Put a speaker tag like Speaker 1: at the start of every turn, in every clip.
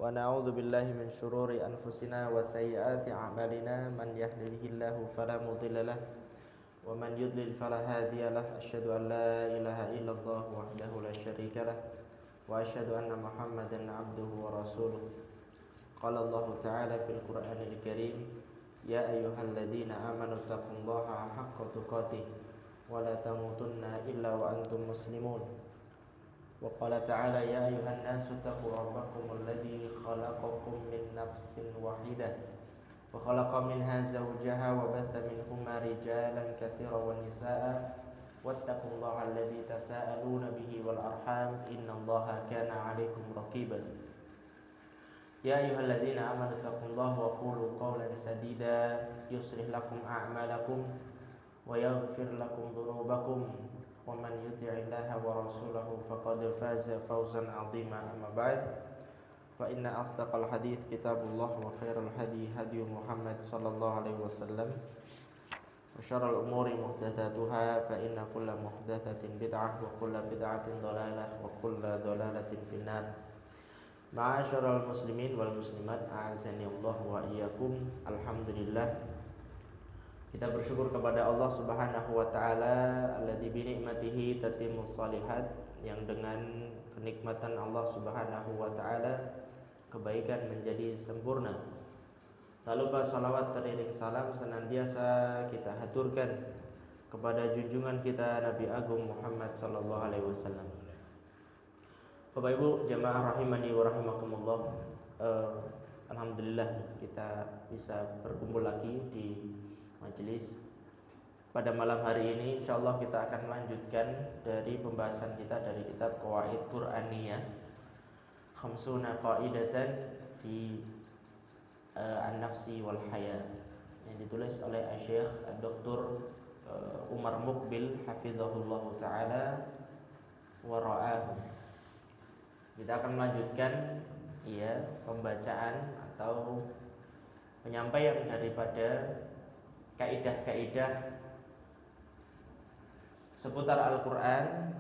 Speaker 1: ونعوذ بالله من شرور أنفسنا وسيئات أعمالنا من يهده الله فلا مضل له ومن يضلل فلا هادي له أشهد أن لا إله إلا الله وحده لا شريك له وأشهد أن محمدا عبده ورسوله قال الله تعالى في القرآن الكريم يا أيها الذين آمنوا اتقوا الله حق تقاته ولا تموتن إلا وأنتم مسلمون وقال تعالى يا أيها الناس اتقوا ربكم الذي خلقكم من نفس واحدة وخلق منها زوجها وبث منهما رجالا كثيرا ونساء واتقوا الله الذي تساءلون به والأرحام إن الله كان عليكم رقيبا يا أيها الذين آمنوا اتقوا الله وقولوا قولا سديدا يصلح لكم أعمالكم ويغفر لكم ذنوبكم ومن يطع الله ورسوله فقد فاز فوزا عظيما أما بعد فإن أصدق الحديث كتاب الله وخير الهدي هدي محمد صلى الله عليه وسلم وشر الأمور محدثاتها فإن كل محدثة بدعة وكل بدعة ضلالة وكل ضلالة في النار Ma'asyiral muslimin wal muslimat a'azani Allah wa iyyakum. Alhamdulillah, kita bersyukur kepada Allah Subhanahu wa taala alladzi bi ni'matihi tatimmus shalihat, yang dengan kenikmatan Allah Subhanahu wa taala kebaikan menjadi sempurna. Tak lupa salawat teriring salam senantiasa kita haturkan kepada junjungan kita Nabi Agung Muhammad sallallahu alaihi wasallam. Bapak Ibu jamaah rahimani wa rahimakumullah, alhamdulillah kita bisa berkumpul lagi di majelis pada malam hari ini. Insyaallah kita akan melanjutkan dari pembahasan kita dari kitab Qawaid Qur'aniyah Khamsuna Qaidatan fi An-Nafsi wal Haya, yang ditulis oleh Syekh Dr. Umar Muqbil hafizahullah taala wa ra'ahu. Kita akan melanjutkan pembacaan atau penyampaian daripada kaidah-kaidah seputar Al-Qur'an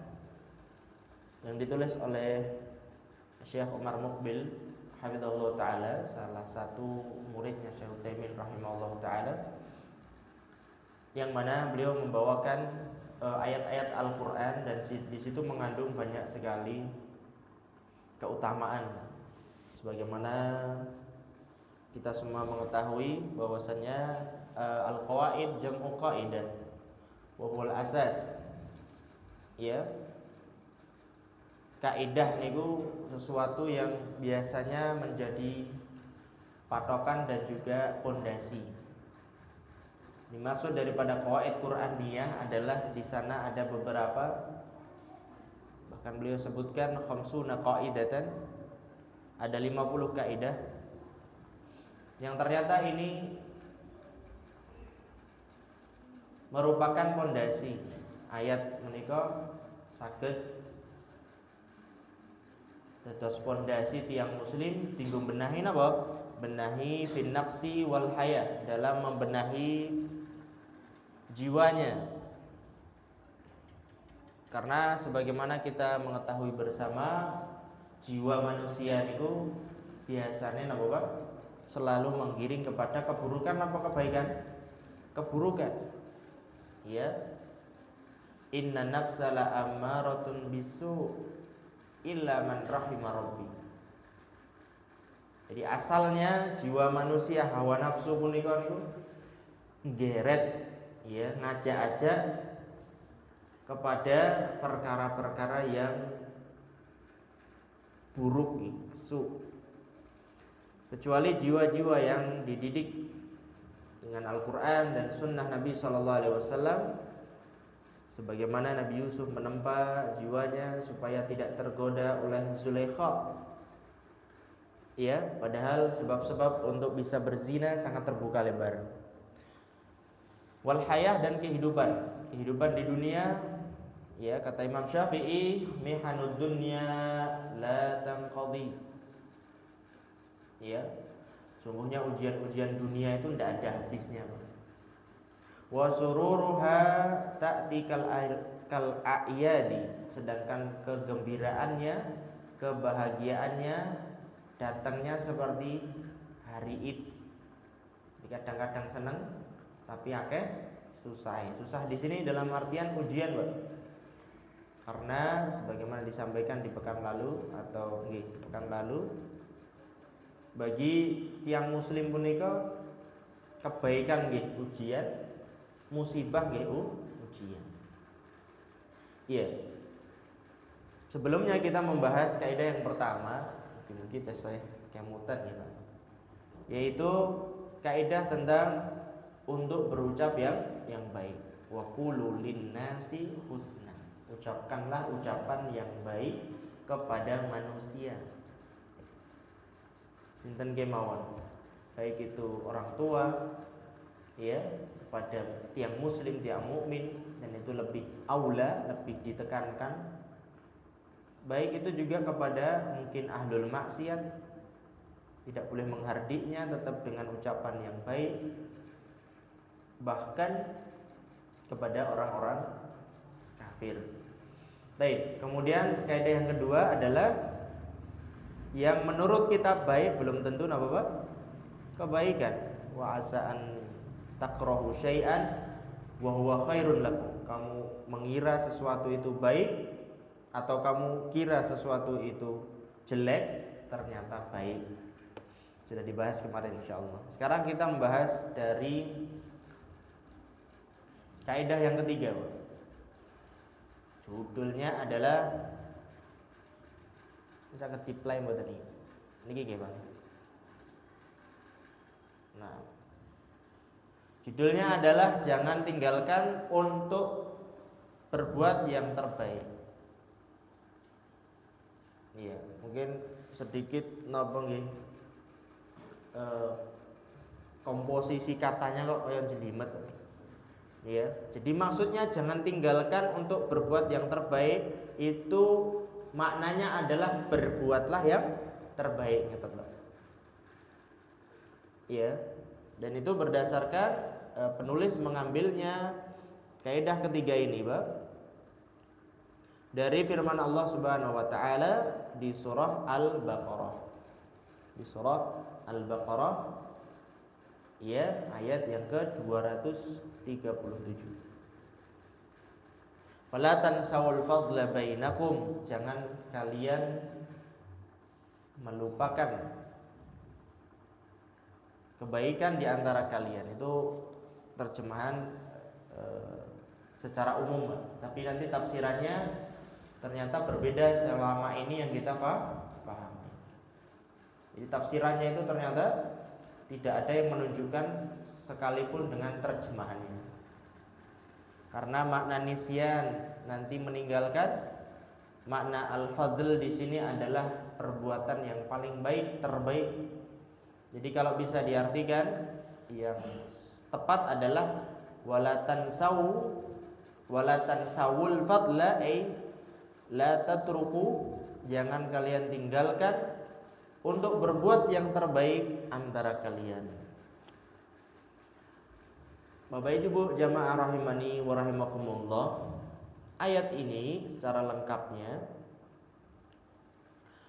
Speaker 1: yang ditulis oleh Syekh Umar Muqbil hafizahullah taala, salah satu muridnya Syekh Utsaimin rahimahullah taala, yang mana beliau membawakan ayat-ayat Al-Qur'an dan di situ mengandung banyak sekali keutamaan, sebagaimana kita semua mengetahui bahwasannya al-qawaid jam'u qaidah wa huwal asas. Kaidah niku sesuatu yang biasanya menjadi patokan dan juga pondasi. Dimaksud daripada qawaid Qur'aniyah adalah di sana ada beberapa, bahkan beliau sebutkan khamsuna qaidatan, ada 50 kaidah yang ternyata ini merupakan pondasi. Ayat menika saged dados pondasi tiang muslim tinggu benahi napa? Benahi fin nafsi wal haya, dalam membenahi jiwanya. Karena sebagaimana kita mengetahui bersama, jiwa manusia itu biasanya napa Pak? Selalu menggiring kepada keburukan apa kebaikan? Keburukan. Inna nafsa la ammaratun bisu illa man rahima rabbi. Jadi asalnya jiwa manusia, hawa nafsu punika niku ngeret ngajak-ajak kepada perkara-perkara yang buruk, su. Kecuali jiwa-jiwa yang dididik dengan Al-Quran dan Sunnah Nabi Sallallahu Alaihi Wasallam, sebagaimana Nabi Yusuf menempa jiwanya supaya tidak tergoda oleh Zulaikha. Padahal sebab-sebab untuk bisa berzina sangat terbuka lebar. Wal hayah, dan kehidupan di dunia. Kata Imam Syafi'i, mihanud dunya la tanqadi. Sungguhnya ujian-ujian dunia itu tidak ada habisnya. Wa sururuha ta'ti kal a'yadi, sedangkan kegembiraannya, kebahagiaannya datangnya seperti hari Id. Kadang-kadang seneng tapi akeh susah. Susah di sini dalam artian ujian, Pak. Karena sebagaimana disampaikan di pekan lalu atau pekan lalu, bagi tiang muslim punika kebaikan nggih ujian, musibah nggih ujian. Iya. Sebelumnya kita membahas kaidah yang pertama, mungkin tes saya kemutan ya, Pak. Yaitu kaidah tentang untuk berucap yang baik. Wa qulu linnasi husna. Ucapkanlah ucapan yang baik kepada manusia. Sinten kemawon, baik itu orang tua, ya, kepada tiang muslim, tiang mukmin, dan itu lebih aula, lebih ditekankan. Baik itu juga kepada mungkin ahlul maksiat, tidak boleh menghardiknya, tetap dengan ucapan yang baik. Bahkan kepada orang-orang kafir. Baik, kemudian kaidah yang kedua adalah yang menurut kita baik belum tentu apa Pak? Kebaikan. Wa asa'an takrahu syai'an wa huwa khairun lakum. Kamu mengira sesuatu itu baik atau kamu kira sesuatu itu jelek, ternyata baik. Sudah dibahas kemarin insyaallah. Sekarang kita membahas dari kaidah yang ketiga, Pak. Judulnya adalah bisa ketiplay mboten iki. Niki nggih, Bang. Nah, judulnya adalah jangan tinggalkan untuk berbuat yang terbaik. Iya, mungkin sedikit napa nggih komposisi katanya kok kaya jelimet. Ya, jadi maksudnya jangan tinggalkan untuk berbuat yang terbaik, itu maknanya adalah berbuatlah yang terbaik, gitu. Ya, dan itu berdasarkan penulis mengambilnya kaidah ketiga ini, Pak, dari firman Allah Subhanahu wa taala di surah Al-Baqarah. Di surah Al-Baqarah, ya, ayat yang ke-237. Fala tansawul fadla bainakum, jangan kalian melupakan kebaikan di antara kalian. Itu terjemahan secara umum, tapi nanti tafsirannya ternyata berbeda selama ini yang kita pahami. Jadi tafsirannya itu ternyata tidak ada yang menunjukkan sekalipun dengan terjemahannya. Karena makna nisyan nanti meninggalkan, makna al-fadl di sini adalah perbuatan yang paling baik, terbaik. Jadi kalau bisa diartikan yang tepat adalah walatan sawul fadla ay la tatruku, jangan kalian tinggalkan untuk berbuat yang terbaik antara kalian. Bapak Ibu jamaah rahimani wa rahimakumullah, ayat ini secara lengkapnya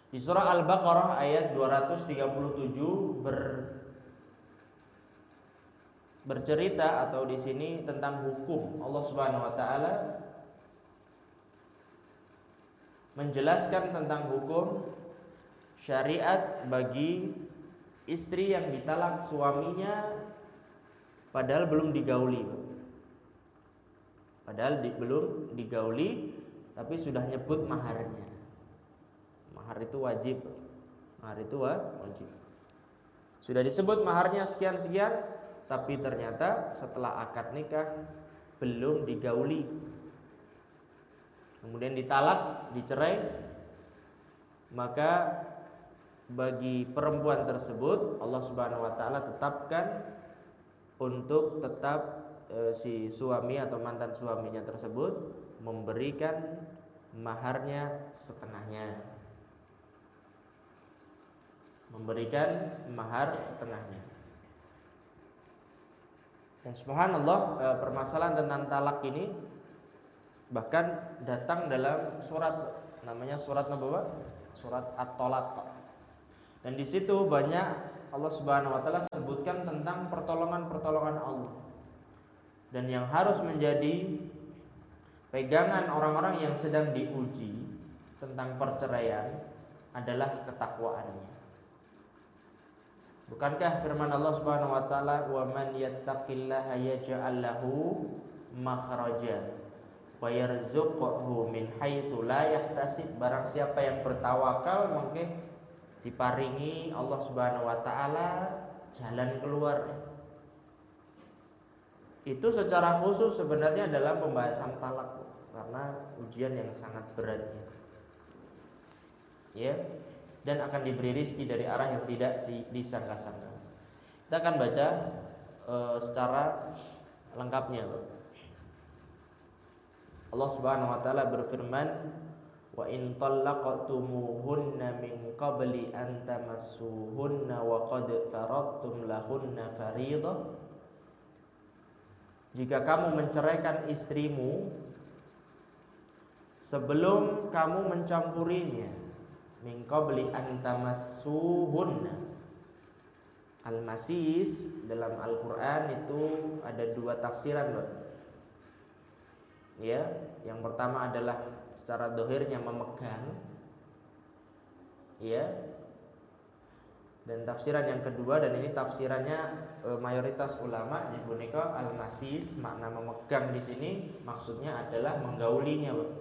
Speaker 1: di surah Al-Baqarah ayat 237 bercerita atau di sini tentang hukum. Allah Subhanahu wa taala menjelaskan tentang hukum syariat bagi istri yang ditalak suaminya padahal belum digauli. Belum digauli tapi sudah nyebut maharnya. Mahar itu wajib. Mahar itu wajib. Sudah disebut maharnya sekian-sekian, tapi ternyata setelah akad nikah belum digauli. Kemudian ditalak, dicerai, maka bagi perempuan tersebut Allah Subhanahu wa taala tetapkan untuk tetap si suami atau mantan suaminya tersebut memberikan maharnya setengahnya. Memberikan mahar setengahnya. Dan subhanallah, permasalahan tentang talak ini bahkan datang dalam surat, namanya surat apa? Surat At-Tolaq. Dan di situ banyak Allah Subhanahu wa taala sebutkan tentang pertolongan-pertolongan Allah. Dan yang harus menjadi pegangan orang-orang yang sedang diuji tentang perceraian adalah ketakwaannya. Bukankah firman Allah Subhanahu wa taala, "Wa man yattaqillaha yaj'al lahu makhraja wa yarzuqhu min haitsu la yahtasib." Barang siapa yang bertawakal, maka diparingi Allah Subhanahu wa taala jalan keluar. Itu secara khusus sebenarnya adalah pembahasan talak, karena ujian yang sangat beratnya. Ya, dan akan diberi rizki dari arah yang tidak disangka-sangka. Kita akan baca secara lengkapnya. Allah Subhanahu wa taala berfirman, "Wa in talaqtumuhunna min qabli an tamassuhunna wa qad faradtum lahunna fariidah." Jika kamu menceraikan istrimu sebelum kamu mencampurinya, min qabli an tamassuhunna. Al-masis dalam Al-Qur'an itu ada dua tafsiran, Pak. Ya, yang pertama adalah secara dohirnya memegang, ya. Dan tafsiran yang kedua, dan ini tafsirannya mayoritas ulama, dibunika al-masis, makna memegang di sini maksudnya adalah menggaulinya, Pak.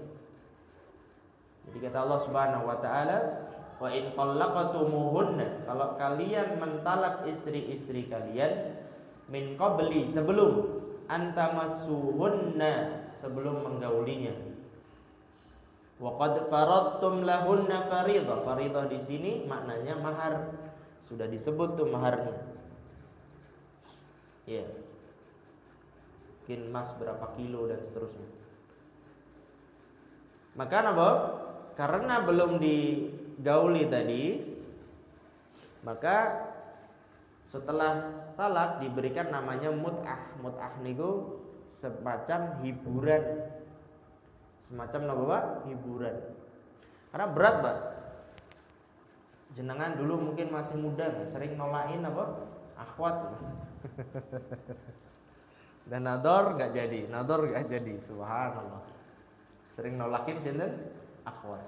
Speaker 1: Jadi kata Allah Subhanahu wa taala, "Wa in talaqtumuhunna," kalau kalian mentalak istri-istri kalian, min qabli, sebelum, antamassuhunna, sebelum menggaulinya, wa qad faradtum lahunna fariidah. Fariidah di sini maknanya mahar. Sudah disebut tuh maharnya. Ya. Mungkin emas berapa kilo dan seterusnya. Maka apa? Karena belum digauli tadi, maka setelah talak diberikan namanya mut'ah. Mut'ah niku semacam hiburan. Semacam apa, Pak? Hiburan. Karena berat, Pak. Jenengan dulu mungkin masih muda, sering nolain apa? Akhwat. Dan nador gak jadi, subhanallah. Sering nolakin sinten? Akhwat.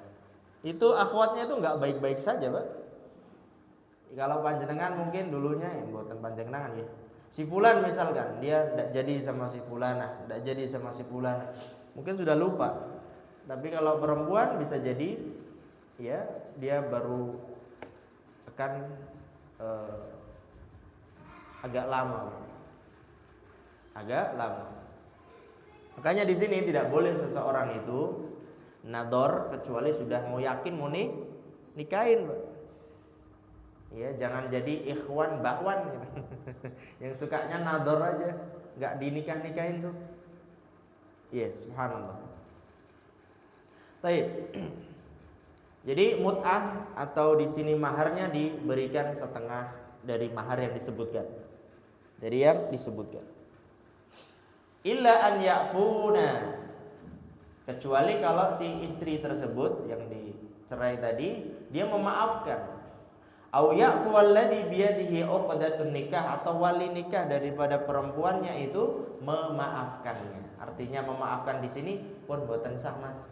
Speaker 1: Itu akhwatnya itu gak baik-baik saja, Pak. Kalau panjenengan mungkin dulunya, ya buatan panjenengan ya, si fulan misalkan, dia gak jadi sama si fulana, gak jadi sama si fulana, mungkin sudah lupa. Tapi kalau perempuan bisa jadi, ya dia baru akan agak lama. Makanya di sini tidak boleh seseorang itu nador kecuali sudah mau yakin mau nikahin, Pak. Ya, jangan jadi ikhwan bakwan gitu. Yang sukanya nador aja, nggak dinikah-nikahin tuh. Yes, subhanallah. Baik. Jadi mut'ah atau di sini maharnya diberikan setengah dari mahar yang disebutkan. Dari yang disebutkan. Illa an ya'funa, kecuali kalau si istri tersebut yang dicerai tadi dia memaafkan. Au ya'fu alladhi biyadihi 'uqdatun nikah, atau wali nikah daripada perempuannya itu memaafkannya. Artinya memaafkan di sini pun boten sah, Mas.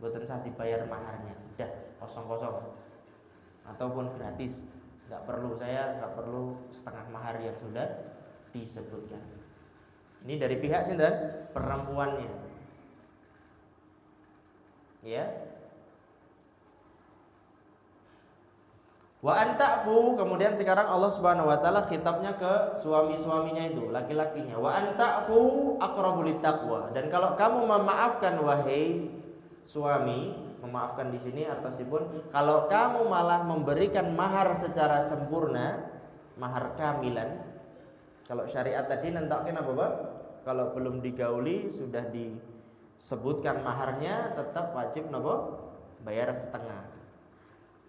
Speaker 1: Boten sah dibayar maharnya, udah kosong-kosong ataupun gratis, nggak perlu setengah mahar yang sudah disebutkan. Ini dari pihak sinten? Perempuannya, ya. Wa anta'fu, kemudian sekarang Allah Subhanahu wa taala khitabnya ke suami-suaminya itu, laki-lakinya. Wa anta'fu aqrabu littaqwa, dan kalau kamu memaafkan wahai suami, memaafkan di sini artinya kalau kamu malah memberikan mahar secara sempurna, mahar kamilan. Kalau syariat tadi nentokin apa, Pak? Kalau belum digauli sudah disebutkan maharnya, tetap wajib napa? Bayar setengah.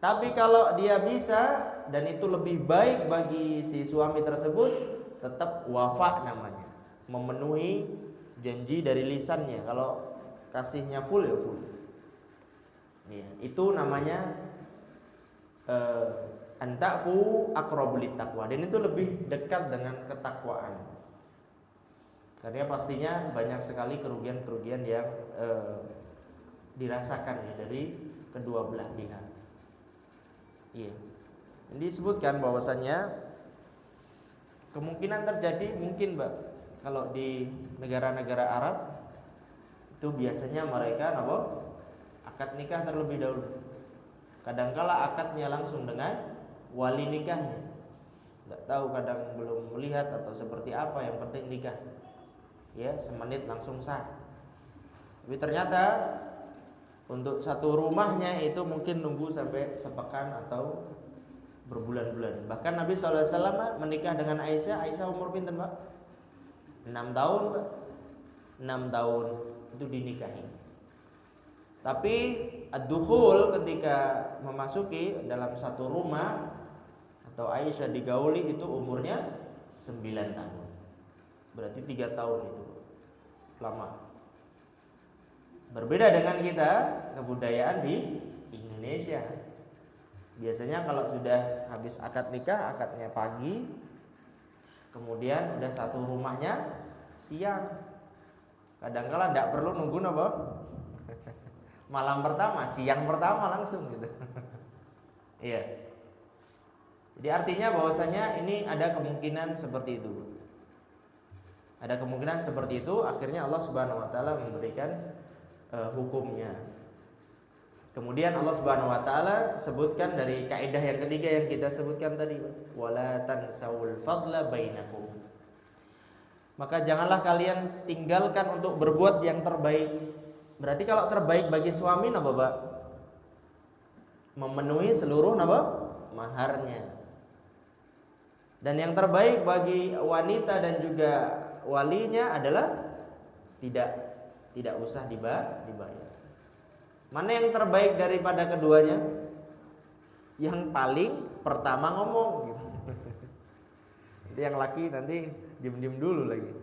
Speaker 1: Tapi kalau dia bisa dan itu lebih baik bagi si suami tersebut, tetap wafa namanya, memenuhi janji dari lisannya. Kalau kasihnya full ya full. Ya, itu namanya Anta'fu aqrabu littaqwa, dan itu lebih dekat dengan ketakwaan. Karena pastinya banyak sekali kerugian-kerugian yang dirasakan ya dari kedua belah pihak. Iya. Ini disebutkan bahwasannya kemungkinan terjadi mungkin, Mbak, kalau di negara-negara Arab itu biasanya mereka akad nikah terlebih dahulu. Kadangkala akadnya langsung dengan wali nikahnya. Nggak tahu, kadang belum melihat atau seperti apa, yang penting nikah. Ya, semenit langsung sah. Tapi ternyata untuk satu rumahnya itu mungkin nunggu sampai sepekan atau berbulan-bulan. Bahkan Nabi SAW menikah dengan Aisyah. Aisyah umur pinten, Pak? 6 tahun, Pak. 6 tahun itu dinikahi. Tapi ad-dukhul, ketika memasuki dalam satu rumah atau Aisyah digauli, itu umurnya 9 tahun. Berarti 3 tahun itu lama. Berbeda dengan kita, kebudayaan di Indonesia. Biasanya kalau sudah habis akad nikah, akadnya pagi, kemudian udah satu rumahnya siang. Kadang-kala tidak perlu nunggu malam pertama, siang pertama langsung gitu. Iya. Jadi artinya bahwasanya ini ada kemungkinan seperti itu. Ada kemungkinan seperti itu, akhirnya Allah Subhanahu wa taala memberikan hukumnya. Kemudian Allah Subhanahu wa taala sebutkan dari kaidah yang ketiga yang kita sebutkan tadi, wala tansawul fadla bainakum. Maka janganlah kalian tinggalkan untuk berbuat yang terbaik. Berarti kalau terbaik bagi suami apa, Pak? Memenuhi seluruh maharnya. Dan yang terbaik bagi wanita dan juga walinya adalah tidak usah dibayar. Mana yang terbaik daripada keduanya? Yang paling pertama ngomong gitu. Jadi yang laki nanti diem dulu lagi.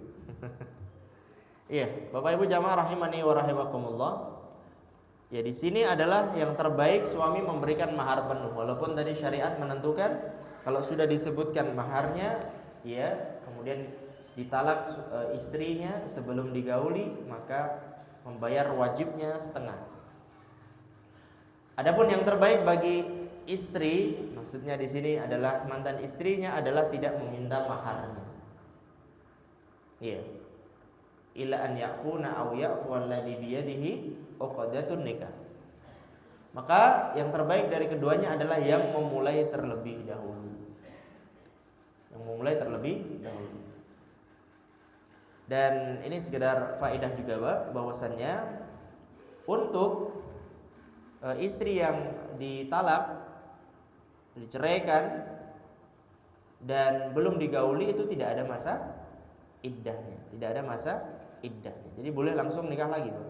Speaker 1: Iya, Bapak Ibu jamaah rahimani wa rahimakumullah. Ya, di sini adalah yang terbaik suami memberikan mahar penuh. Walaupun tadi syariat menentukan kalau sudah disebutkan maharnya, ya, kemudian ditalak istrinya sebelum digauli, maka membayar wajibnya setengah. Adapun yang terbaik bagi istri, maksudnya di sini adalah mantan istrinya, adalah tidak meminta maharnya. Iya. Illa an ya'funa aw ya'fu alladhi biyadihi uqdatun nikah. Maka yang terbaik dari keduanya adalah yang memulai terlebih dahulu. Yang memulai terlebih dahulu. Dan ini sekedar faedah juga, Pak, bahwasannya untuk istri yang ditalak, diceraikan dan belum digauli itu tidak ada masa iddahnya, tidak ada masa iddahnya. Jadi boleh langsung nikah lagi, Pak.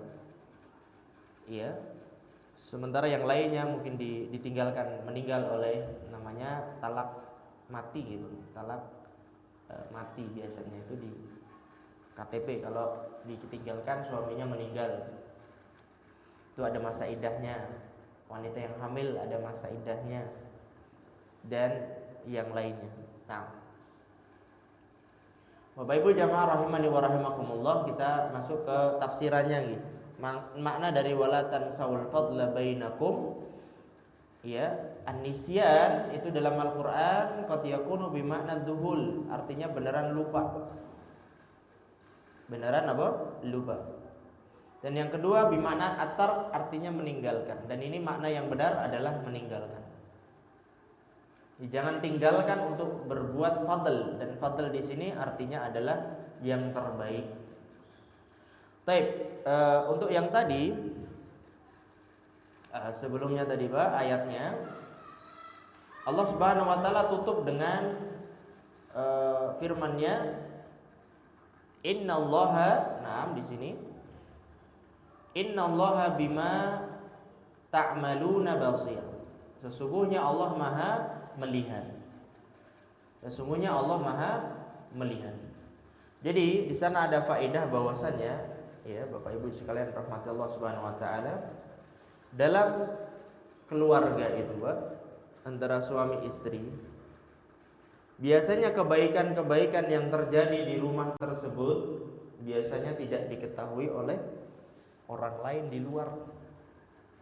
Speaker 1: Iya. Sementara yang lainnya mungkin ditinggalkan, meninggal oleh namanya talak mati gitu. Talak mati biasanya itu di KTP kalau ditinggalkan suaminya meninggal. Itu ada masa iddahnya. Wanita yang hamil ada masa iddahnya dan yang lainnya. Nah, Bapak Ibu jamaah rahimani wa rahimakumullah, kita masuk ke tafsirannya gitu. Makna dari wala tansawul fadla bainakum, ya, an-nisyan itu dalam Al-Qur'an qad yakunu bi makna dhuhul, artinya beneran lupa. Beneran apa? Lupa. Dan yang kedua bimakna atar, artinya meninggalkan. Dan ini makna yang benar adalah meninggalkan. Jangan tinggalkan untuk berbuat fadl, dan fadl di sini artinya adalah yang terbaik. Taib, untuk yang tadi sebelumnya tadi, Pak, ayatnya Allah Subhanahu wa taala tutup dengan firman-Nya innallaha, nah di sini innallaha bima ta'maluna basir. Sesungguhnya Allah Maha melihat. Sesungguhnya Allah Maha melihat. Jadi di sana ada faedah bahwasannya, ya Bapak Ibu sekalian rahmati Allah Subhanahu wa taala, dalam keluarga itu, Pak, antara suami istri, biasanya kebaikan-kebaikan yang terjadi di rumah tersebut biasanya tidak diketahui oleh orang lain di luar,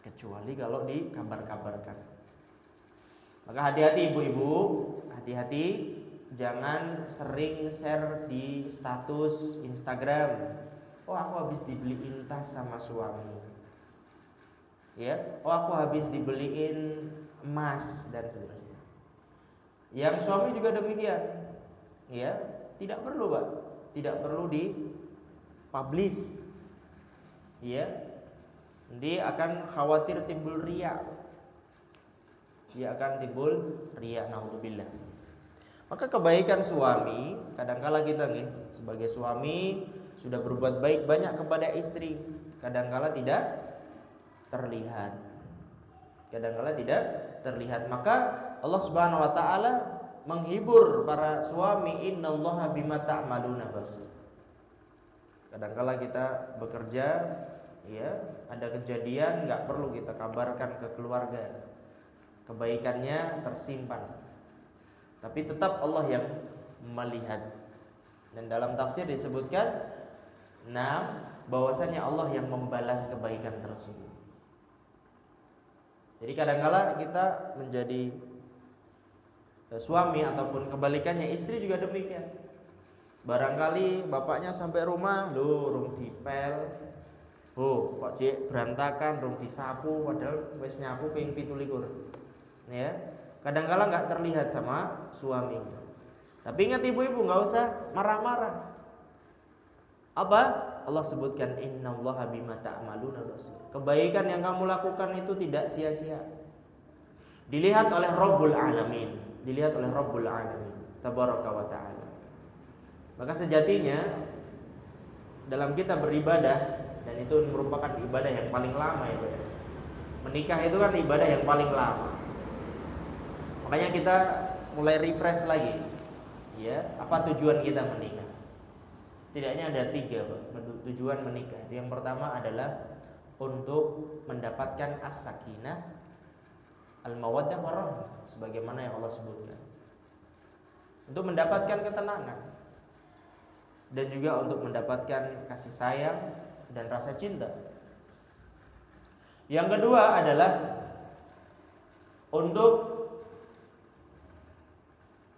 Speaker 1: kecuali kalau dikabar-kabarkan. Maka hati-hati ibu-ibu, hati-hati jangan sering share di status Instagram. Oh, aku habis dibeliin tas sama suami. Ya, oh aku habis dibeliin emas dan seterusnya. Yang suami juga demikian. Ya, tidak perlu, Pak. Tidak perlu di-publish. Ya. Nanti akan khawatir timbul riya. Dia akan timbul riya, naudzubillah. Maka kebaikan suami, kadangkala kita nih sebagai suami sudah berbuat baik banyak kepada istri, kadangkala tidak terlihat. Kadangkala tidak terlihat. Maka Allah Subhanahu wa taala menghibur para suami, innallaha bima ta'maluna basir. Kadangkala kita bekerja, ya, ada kejadian nggak perlu kita kabarkan ke keluarga. Kebaikannya tersimpan. Tapi tetap Allah yang melihat. Dan dalam tafsir disebutkan bahwasanya Allah yang membalas kebaikan tersebut. Jadi kadangkala kita menjadi suami ataupun kebalikannya istri juga demikian. Barangkali bapaknya sampai rumah, rung dipel. Oh, kok cek berantakan, rung disapu padahal wis nyapu ping 17. Ya. Kadangkala enggak terlihat sama suaminya. Tapi ingat ibu-ibu, enggak usah marah-marah. Apa? Allah sebutkan innallaha bima ta'maluna basir. Kebaikan yang kamu lakukan itu tidak sia-sia. Dilihat oleh Rabbul Alamin, dilihat oleh Rabbul Alamin, tabaraka wa ta'ala. Maka sejatinya dalam kita beribadah, dan itu merupakan ibadah yang paling lama ya, menikah itu kan ibadah yang paling lama. Makanya kita mulai refresh lagi, ya, apa tujuan kita menikah? Setidaknya ada 3 tujuan menikah. Yang pertama adalah untuk mendapatkan as-sakinah, al-mawaddah warahmah, sebagaimana yang Allah sebutkan. Untuk mendapatkan ketenangan dan juga untuk mendapatkan kasih sayang dan rasa cinta. Yang kedua adalah untuk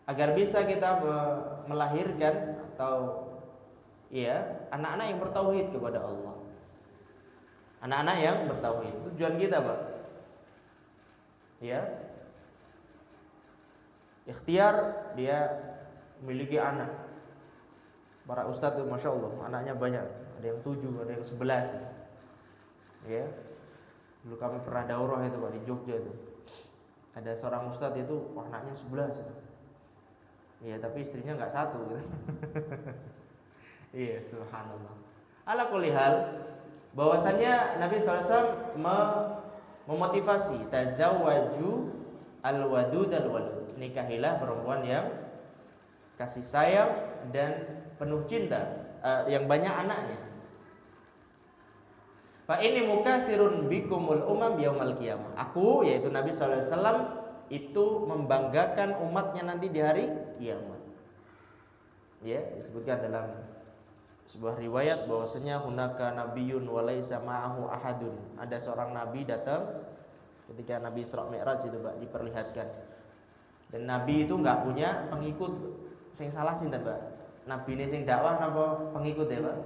Speaker 1: agar bisa kita melahirkan atau anak-anak yang bertauhid kepada Allah. Anak-anak yang bertauhid. Tujuan kita, Pak. Ya. Ikhtiar dia memiliki anak. Para ustadz itu Masya Allah, anaknya banyak. Ada yang 7, ada yang 11. Ya. Dulu kami pernah daurah itu, Pak, di Jogja itu. Ada seorang ustadz itu anaknya 11. Ya, tapi istrinya enggak 1 gitu. Iya, subhanallah. Ala kulli hal, bahwasannya Nabi SAW memotivasi tazawwaju al-wadud al-walud. Nikahilah perempuan yang kasih sayang dan penuh cinta, yang banyak anaknya. Fa inni mukatsirun bikumul umam yaumal qiyamah. Aku, yaitu Nabi SAW, itu membanggakan umatnya nanti di hari kiamat. Ya, disebutkan dalam sebuah riwayat bahwasanya hunaka nabiyyun wa laisa ma'ahu ahadun. Ada seorang nabi datang ketika Nabi Isra Mi'raj itu, Pak, diperlihatkan. Dan nabi itu enggak punya pengikut. Sing salah sinten, Pak? Nabi ini sing dakwah napa pengikut ya, Pak?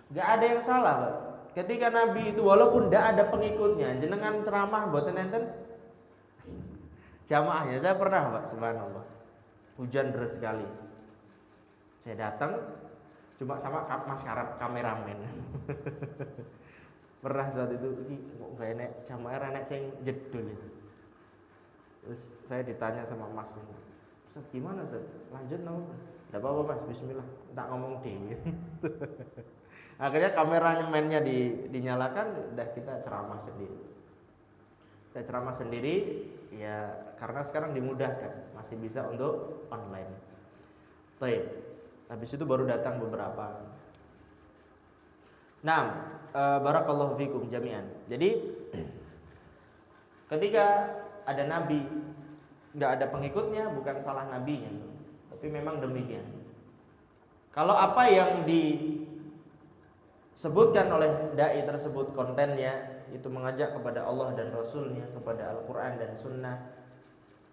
Speaker 1: Enggak ada yang salah, Pak. Ketika nabi itu walaupun enggak ada pengikutnya, jenengan ceramah mboten enten jamaahnya. Saya pernah, Pak, subhanallah. Hujan deras sekali. Saya datang cuma sama mas kameramen. Pernah saat itu kok gak enak jamaah enak sing jedul itu. Terus saya ditanya sama mas, Ustaz gimana Ustaz? Lanjut no? Tidak apa-apa Mas, bismillah. Tak ngomong dewi. Akhirnya kameramennya dinyalakan, udah kita ceramah sendiri. Kita ceramah sendiri ya karena sekarang dimudahkan, masih bisa untuk online. Baik. Habis itu baru datang beberapa. Nah, barakallahu fikum jami'an. Jadi ketika ada nabi nggak ada pengikutnya bukan salah nabinya, tapi memang demikian. Kalau apa yang disebutkan oleh dai tersebut kontennya itu mengajak kepada Allah dan Rasulnya, kepada Al-Quran dan Sunnah,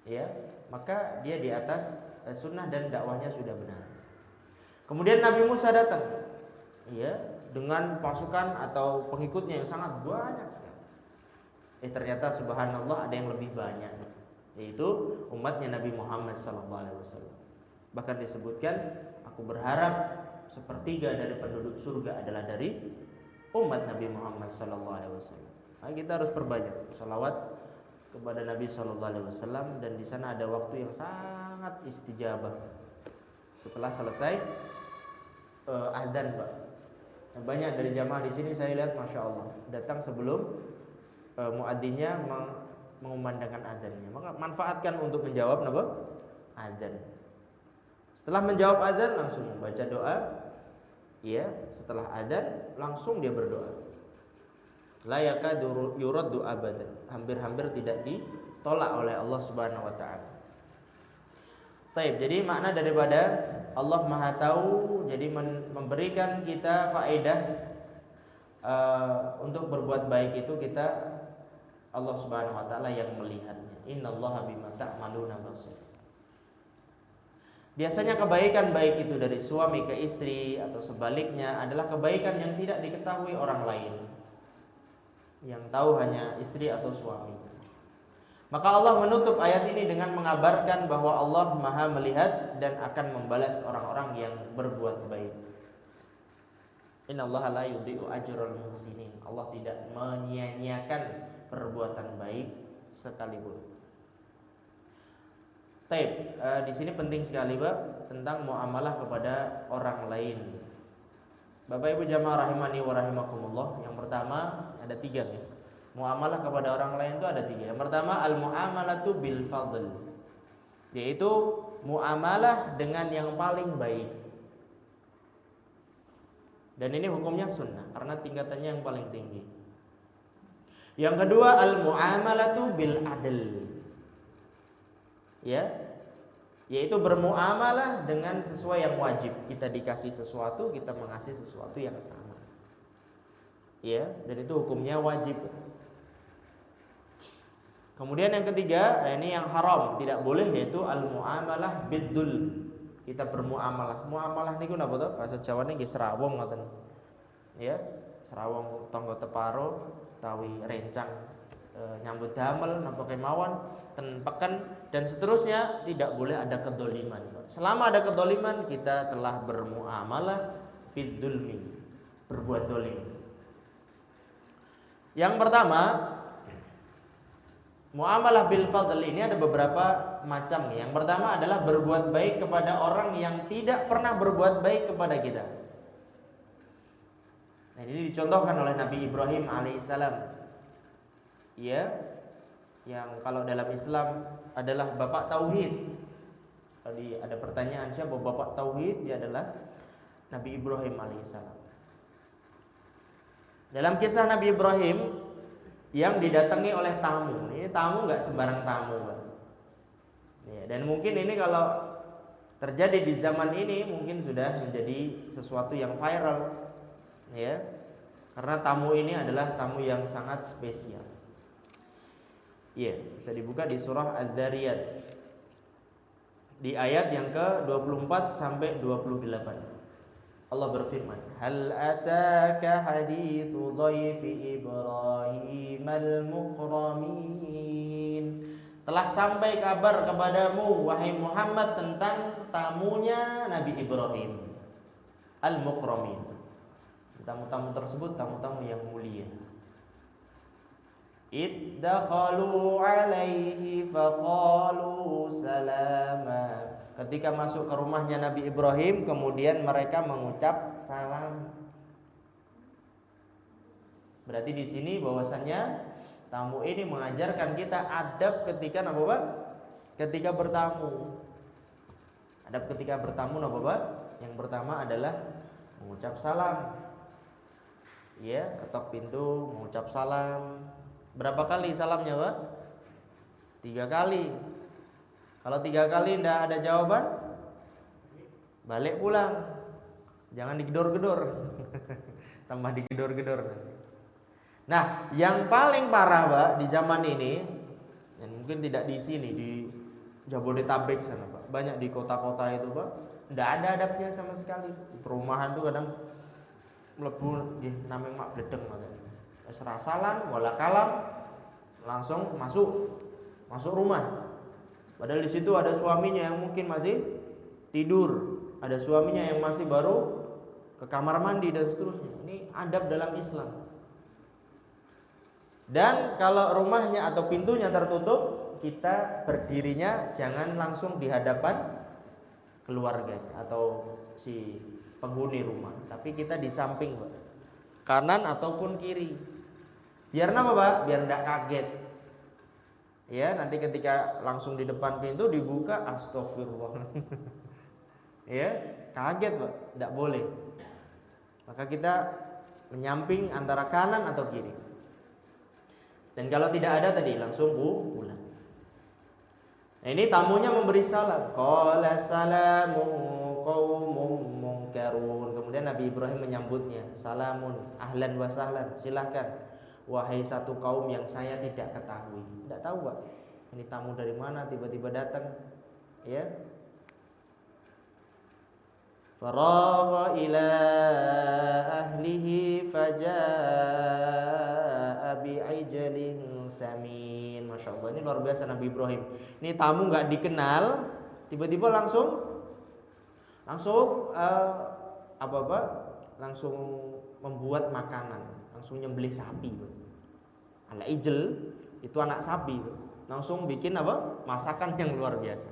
Speaker 1: ya, maka dia di atas Sunnah dan dakwahnya sudah benar. Kemudian Nabi Musa datang, ya, dengan pasukan atau pengikutnya yang sangat banyak sekali. Ternyata subhanallah ada yang lebih banyak, yaitu umatnya Nabi Muhammad SAW. Bahkan disebutkan, aku berharap sepertiga dari penduduk surga adalah dari umat Nabi Muhammad SAW. Nah, kita harus perbanyak salawat kepada Nabi SAW, dan di sana ada waktu yang sangat istijabah. Setelah selesai azan, Pak. Banyak dari jamaah di sini saya lihat, masya Allah, datang sebelum muadzinnya mengumandangkan azannya. Maka manfaatkan untuk menjawab azan. Setelah menjawab azan langsung baca doa. Ya, setelah azan langsung dia berdoa. La yakadu yuraddu abadan. Hampir-hampir tidak ditolak oleh Allah Subhanahu wa taala. Taib. Jadi makna daripada Allah Maha Tahu, jadi memberikan kita faedah untuk berbuat baik itu kita, Allah Subhanahu wa taala yang melihatnya. Innallaha bima ta'maluna basir. Biasanya kebaikan baik itu dari suami ke istri atau sebaliknya adalah kebaikan yang tidak diketahui orang lain. Yang tahu hanya istri atau suami. Maka Allah menutup ayat ini dengan mengabarkan bahwa Allah Maha melihat dan akan membalas orang-orang yang berbuat baik. Innallaha la yudhi'u ajral muhsinin. Allah tidak menyia-nyiakan perbuatan baik sekalipun. Taib, di sini penting sekali, Pak, tentang muamalah kepada orang lain. Bapak Ibu jamaah rahimani wa rahimakumullah. Yang pertama ada 3 nih. Muamalah kepada orang lain itu ada 3. Yang pertama al-muamalatu bil fadl, yaitu muamalah dengan yang paling baik. Dan ini hukumnya sunnah karena tingkatannya yang paling tinggi. Yang kedua al-muamalatu bil adl, ya, yaitu bermuamalah dengan sesuai yang wajib. Kita dikasih sesuatu, kita mengasih sesuatu yang sama, ya, dan itu hukumnya wajib. Kemudian yang ketiga, ini yang haram, tidak boleh, yaitu al-muamalah biddul. Kita bermuamalah. Muamalah niku napa to? Bahasa Jawane nggih serawung ngoten. Ya, serawung tangga teparo tawi rencang nyambut damel napa kemawon ten peken dan seterusnya, tidak boleh ada kedoliman. Selama ada kedoliman kita telah bermuamalah bidzulmi, berbuat dolim. Yang pertama, muamalah bil fadl ini ada beberapa macam. Yang pertama adalah berbuat baik kepada orang yang tidak pernah berbuat baik kepada kita. Nah, ini dicontohkan oleh Nabi Ibrahim alaihissalam, ya, yang kalau dalam Islam adalah bapak tauhid. Kalau ada pertanyaan siapa bapak tauhid, dia adalah Nabi Ibrahim alaihissalam. Dalam kisah Nabi Ibrahim yang didatangi oleh tamu, ini tamu nggak sembarang tamu, Pak. Ya, dan mungkin ini kalau terjadi di zaman ini mungkin sudah menjadi sesuatu yang viral, ya, karena tamu ini adalah tamu yang sangat spesial. Ya, bisa dibuka di surah Az-Zariyat di ayat yang ke-24 sampai 28. Allah berfirman, hal ataka haditsu dhaifi Ibrahim al-mukramin. Telah sampai kabar kepadamu wahai Muhammad tentang tamunya Nabi Ibrahim al-mukramin. Tamu-tamu tersebut tamu-tamu yang mulia. Iddakhalu alaihi faqalu salama. Ketika masuk ke rumahnya Nabi Ibrahim, kemudian mereka mengucap salam. Berarti di sini bahwasannya tamu ini mengajarkan kita adab ketika apa, Pak? Ketika bertamu. Adab ketika bertamu apa, Pak? Yang pertama adalah mengucap salam. Ya, ketok pintu, mengucap salam. Berapa kali salamnya, Pak? 3 kali. Kalau 3 kali tidak ada jawaban, balik pulang. Jangan digedor-gedor. Tambah digedor-gedor. Nah, yang paling parah Pak di zaman ini, yang mungkin tidak di sini, di Jabodetabek sana Pak, banyak di kota-kota itu Pak, tidak ada adabnya sama sekali. Di perumahan tuh kadang mlebu nggih nameng mak bledeng ngoten. Wis ra salam wala kalam langsung masuk rumah. Padahal di situ ada suaminya yang mungkin masih tidur, ada suaminya yang masih baru ke kamar mandi dan seterusnya. Ini adab dalam Islam. Dan kalau rumahnya atau pintunya tertutup, kita berdirinya jangan langsung di hadapan keluarganya atau si penghuni rumah, tapi kita di samping Pak, kanan ataupun kiri. Biar apa Pak? Biar tidak kaget. Ya, nanti ketika langsung di depan pintu dibuka, astagfirullah. Ya, kaget Pak, tidak boleh. Maka kita menyamping antara kanan atau kiri. Dan kalau tidak ada tadi langsung pulang. Nah, ini tamunya memberi salam. Qala salamu qaumun munkarun. Kemudian Nabi Ibrahim menyambutnya, salamun ahlan wa sahlan, silahkan wahai satu kaum yang saya tidak ketahui. Tidak tahu Pak, ini tamu dari mana tiba-tiba datang. Ya. Faragha ila ahlihi faja'a bi'ijlin samin. Masya Allah, ini luar biasa Nabi Ibrahim. Ini tamu nggak dikenal, tiba-tiba langsung langsung membuat makanan, langsung nyembelih sapi. Ala ijl itu anak sapi, langsung bikin masakan yang luar biasa.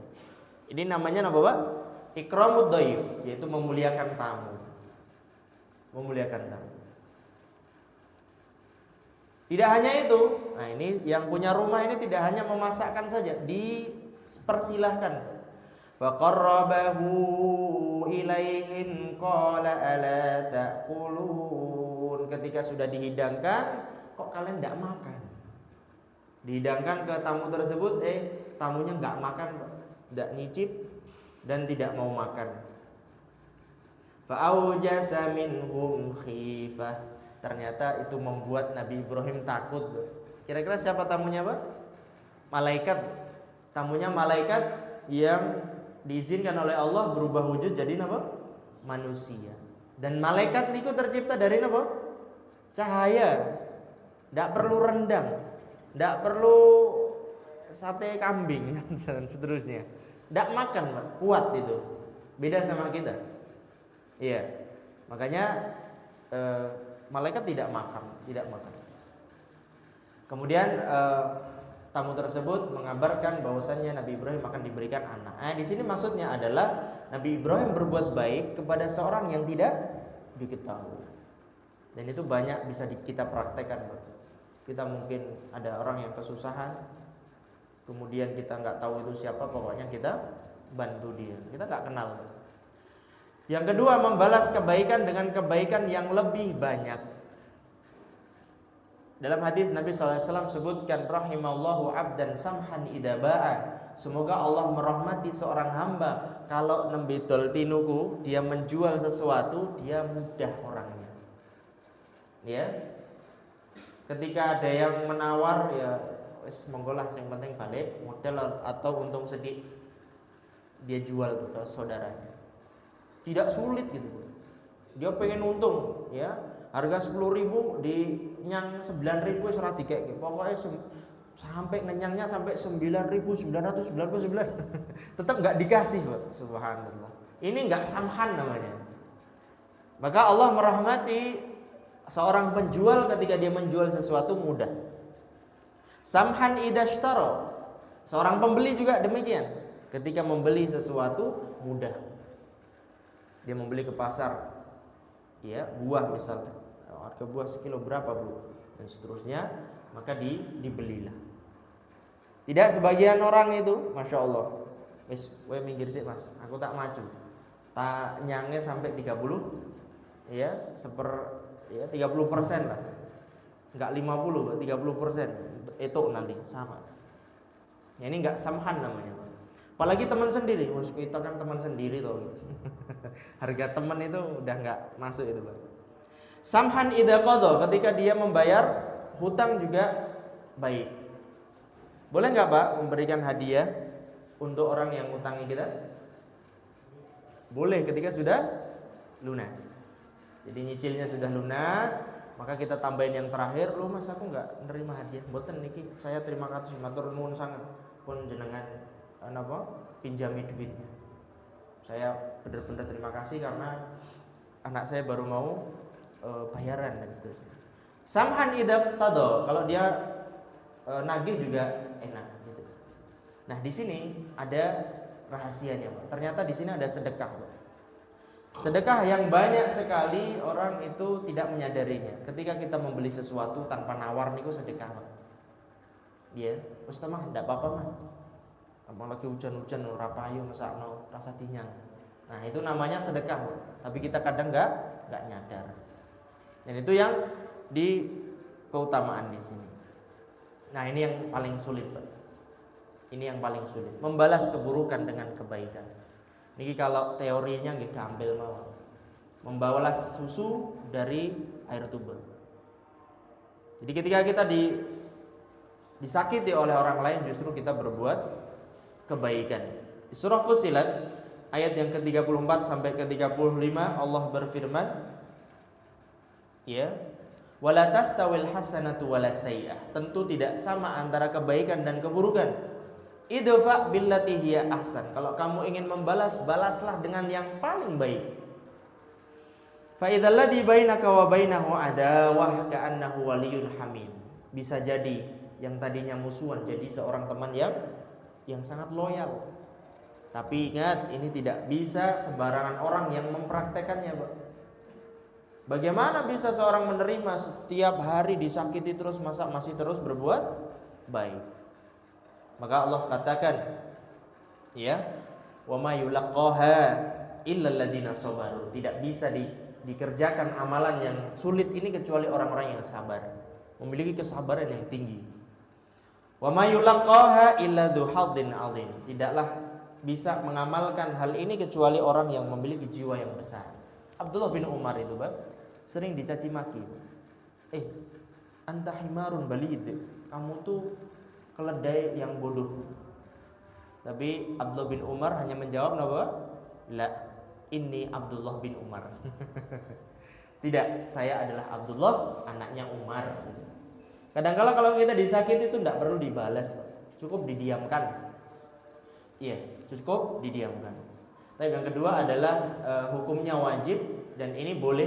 Speaker 1: Ini namanya apa Pak? Ikramud dhaif, yaitu memuliakan tamu. Memuliakan tamu. Tidak hanya itu, nah ini yang punya rumah ini tidak hanya memasakkan saja, dipersilahkan. Faqarrabahu ilaihim qala ala ta'kulun. Ketika sudah dihidangkan, kok kalian tidak makan? Dihidangkan ke tamu tersebut, tamunya nggak makan, tidak nyicip dan tidak mau makan. Fa'aujasa minhum khifah. Ternyata itu membuat Nabi Ibrahim takut. Kira-kira siapa tamunya Pak? Malaikat. Tamunya malaikat yang diizinkan oleh Allah berubah wujud jadi apa? Manusia. Dan malaikat itu tercipta dari apa? Cahaya. Tidak perlu rendang, tidak perlu sate kambing dan seterusnya. Tidak makan Pak, kuat itu. Beda sama kita. Iya. Makanya malaikat tidak makan. Kemudian tamu tersebut mengabarkan bahwasannya Nabi Ibrahim akan diberikan anak. Nah, di sini maksudnya adalah Nabi Ibrahim berbuat baik kepada seorang yang tidak diketahui. Dan itu banyak bisa kita praktekkan, Pak. Kita mungkin ada orang yang kesusahan, kemudian kita nggak tahu itu siapa, pokoknya kita bantu dia. Kita nggak kenal. Yang kedua, membalas kebaikan dengan kebaikan yang lebih banyak. Dalam hadis Nabi SAW sebutkan, rahimallahu abdan samhan idza ba'a. Semoga Allah merahmati seorang hamba kalau nembitol tinuku, dia menjual sesuatu, dia mudah orangnya. Ya. Ketika ada yang menawar, ya wis monggolah, yang penting balik modal atau untung sedikit, dia jual tuh ke saudaranya. Tidak sulit gitu. Dia pengen untung, ya. Harga 10.000 dinyang 9.000 wis ora dikek. Pokoknya sampai ngenyangnya sampai 9.999. Tetap enggak dikasih, Pak. Subhanallah. Ini enggak samhan namanya. Maka Allah merahmati seorang penjual ketika dia menjual sesuatu mudah. Samhan idashtara. Seorang pembeli juga demikian. Ketika membeli sesuatu mudah. Dia membeli ke pasar, ya, buah misalnya. Harga buah sekilo berapa, Bu? Dan seterusnya, maka dibelilah. Tidak sebagian orang itu, Masya Allah, wis kowe minggir sih Mas, aku tak maju. Tak nyange sampai 30, ya, 30% lah. Enggak 50, 30%. Itu nanti sama. Ya, ini enggak samhan namanya. Apalagi teman sendiri, kita kan teman sendiri toh. Harga teman itu udah nggak masuk itu, Pak. Samhan idza qada, ketika dia membayar hutang juga baik. Boleh nggak Pak memberikan hadiah untuk orang yang ngutangi kita? Boleh ketika sudah lunas. Jadi nyicilnya sudah lunas, maka kita tambahin yang terakhir. Loh Mas, aku nggak nerima hadiah. Mboten niki, saya terima kasih matur nuwun sangat pun jenengan pinjami duitnya. Saya benar-benar terima kasih karena anak saya baru mau bayaran dan seterusnya. Samhan idza qada, kalau dia nagih juga enak gitu. Nah, di sini ada rahasianya, Pak. Ternyata di sini ada sedekah, Pak. Sedekah yang banyak sekali orang itu tidak menyadarinya. Ketika kita membeli sesuatu tanpa nawar niku sedekah, Pak. Iya, wis mah ndak apa-apa mah. Apalagi hujan-hujan ora payu mesakno rasa tinyang. Nah, itu namanya sedekah, Pak. Tapi kita kadang enggak nyadar. Dan itu yang di keutamaan di sini. Nah, ini yang paling sulit, Pak. Ini yang paling sulit, membalas keburukan dengan kebaikan. Niki kalau teorinya nggih gampil mawon. Membalas susu dari air tuba. Jadi ketika kita disakiti oleh orang lain, justru kita berbuat kebaikan. Di surah Fussilat ayat yang ke-34 sampai ke-35 Allah berfirman, ya, wala tastawil hasanatu wala sayyi'ah. Tentu tidak sama antara kebaikan dan keburukan. Idfa billati hiya ahsan. Kalau kamu ingin membalas, balaslah dengan yang paling baik. Fa idzal ladzi bainaka wa bainahu adawah ka'annahu waliyyun hamim. Bisa jadi yang tadinya musuhan jadi seorang teman yang sangat loyal. Tapi ingat, ini tidak bisa sembarangan orang yang mempraktekannya, Pak. Bagaimana bisa seorang menerima setiap hari disakiti terus, masa masih terus berbuat baik? Maka Allah katakan, ya, wa ma yulaqaha illa alladziina sabaru. Tidak bisa dikerjakan amalan yang sulit ini kecuali orang-orang yang sabar, memiliki kesabaran yang tinggi. Wa ma yulaqaha illa dzu hadzin 'adzim. Tidaklah bisa mengamalkan hal ini kecuali orang yang memiliki jiwa yang besar. Abdullah bin Umar itu, Pak, sering dicaci maki. Anta himarun balid. Kamu tuh keledai yang bodoh. Tapi Abdullah bin Umar hanya menjawab apa? La, inni Abdullah bin Umar. Tidak, saya adalah Abdullah, anaknya Umar. Kadang-kala kalau kita disakiti itu tidak perlu dibalas, Pak. Cukup didiamkan. Iya, cukup didiamkan. Tapi yang kedua adalah hukumnya wajib, dan ini boleh.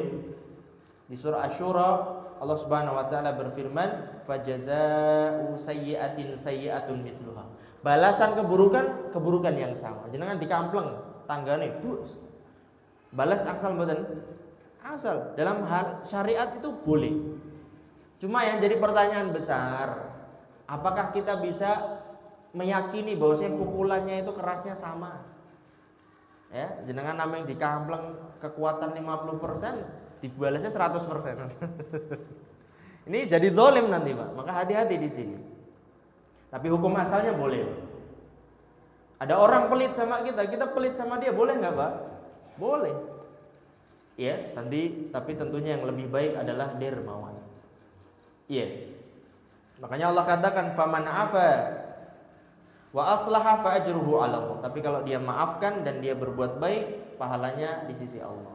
Speaker 1: Di surah Asy-Syura Allah Subhanahu wa taala berfirman, fajazaa'u sayyi'atin sayyi'atun mithluha. Balasan keburukan yang sama. Jenengan dikampleng tanggane dus. Balas asal mboten? Asal. Dalam hal syariat itu boleh. Cuma yang jadi pertanyaan besar, apakah kita bisa meyakini bahwasanya pukulannya itu kerasnya sama? Ya, jenengan namanya dikampleng kekuatan 50%, dibalasnya 100%. Ini jadi zalim nanti, Pak. Maka hati-hati di sini. Tapi hukum asalnya boleh. Ada orang pelit sama kita pelit sama dia, boleh nggak, Pak? Boleh. Ya, tapi tentunya yang lebih baik adalah dermawan. Iya. Makanya Allah katakan faman afa wa aslaha fa ajruhu 'ala Allah. Tapi kalau dia maafkan dan dia berbuat baik, pahalanya di sisi Allah.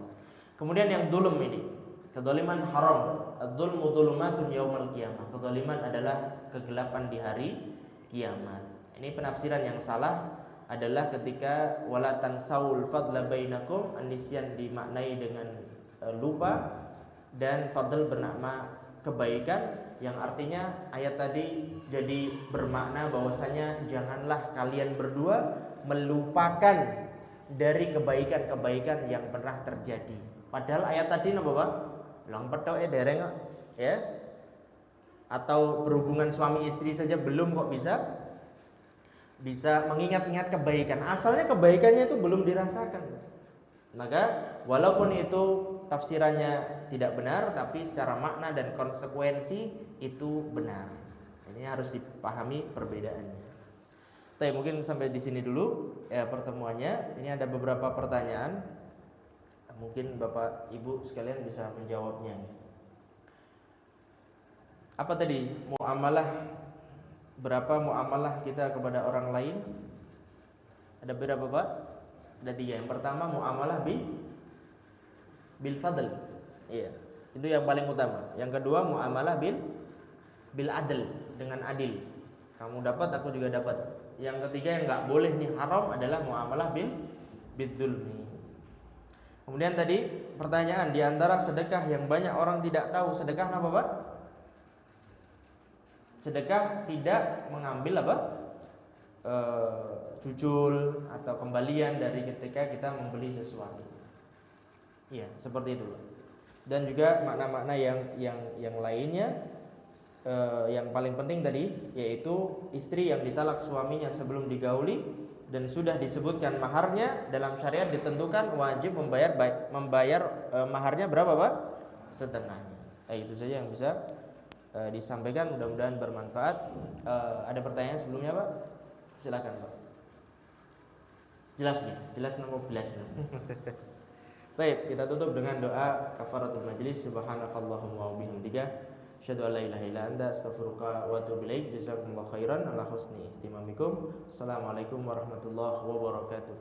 Speaker 1: Kemudian yang dzulm ini, kedzaliman haram. Adzulmu dzulumatun yaumal qiyamah. Kedzaliman adalah kegelapan di hari kiamat. Ini penafsiran yang salah adalah ketika wala tansaul fadla bainakum, nisyan dimaknai dengan lupa, dan fadl bermakna kebaikan, yang artinya ayat tadi jadi bermakna bahwasanya janganlah kalian berdua melupakan dari kebaikan-kebaikan yang pernah terjadi. Padahal ayat tadi napa, Pak? Lang petok dereng kok, ya. Atau berhubungan suami istri saja belum kok bisa mengingat-ingat kebaikan. Asalnya kebaikannya itu belum dirasakan. Maka walaupun itu tafsirannya tidak benar, tapi secara makna dan konsekuensi itu benar. Ini harus dipahami perbedaannya. Tapi mungkin sampai di sini dulu ya pertemuannya. Ini ada beberapa pertanyaan. Mungkin Bapak Ibu sekalian bisa menjawabnya. Apa tadi? Muamalah, berapa muamalah kita kepada orang lain? Ada berapa Pak? Ada 3. Yang pertama muamalah bil fadl. Iya, itu yang paling utama. Yang kedua muamalah bil adl, dengan adil. Kamu dapat, aku juga dapat. Yang ketiga yang nggak boleh nih, haram, adalah muamalah bidzulmi. Kemudian tadi pertanyaan, di antara sedekah yang banyak orang tidak tahu, sedekah apa Pak? Sedekah tidak mengambil apa? Cucul atau kembalian dari ketika kita membeli sesuatu. Iya, seperti itu. Dan juga makna-makna yang lainnya. Yang paling penting tadi yaitu istri yang ditalak suaminya sebelum digauli dan sudah disebutkan maharnya, dalam syariat ditentukan wajib membayar maharnya berapa Pak? Setengahnya. Itu saja yang bisa disampaikan, mudah-mudahan bermanfaat. Ada pertanyaan sebelumnya Pak? Silakan Pak. Jelas nih, jelas nomor 11. Baik, kita tutup dengan doa kafaratul majlis. Subhanakallahumma wa bihamdika asyhadu an la ilaha illa anta astaghfiruka wa atubu ilaik. Jazakumullahu khairan ala husni ihtimamikum. Assalamualaikum warahmatullahi wabarakatuh.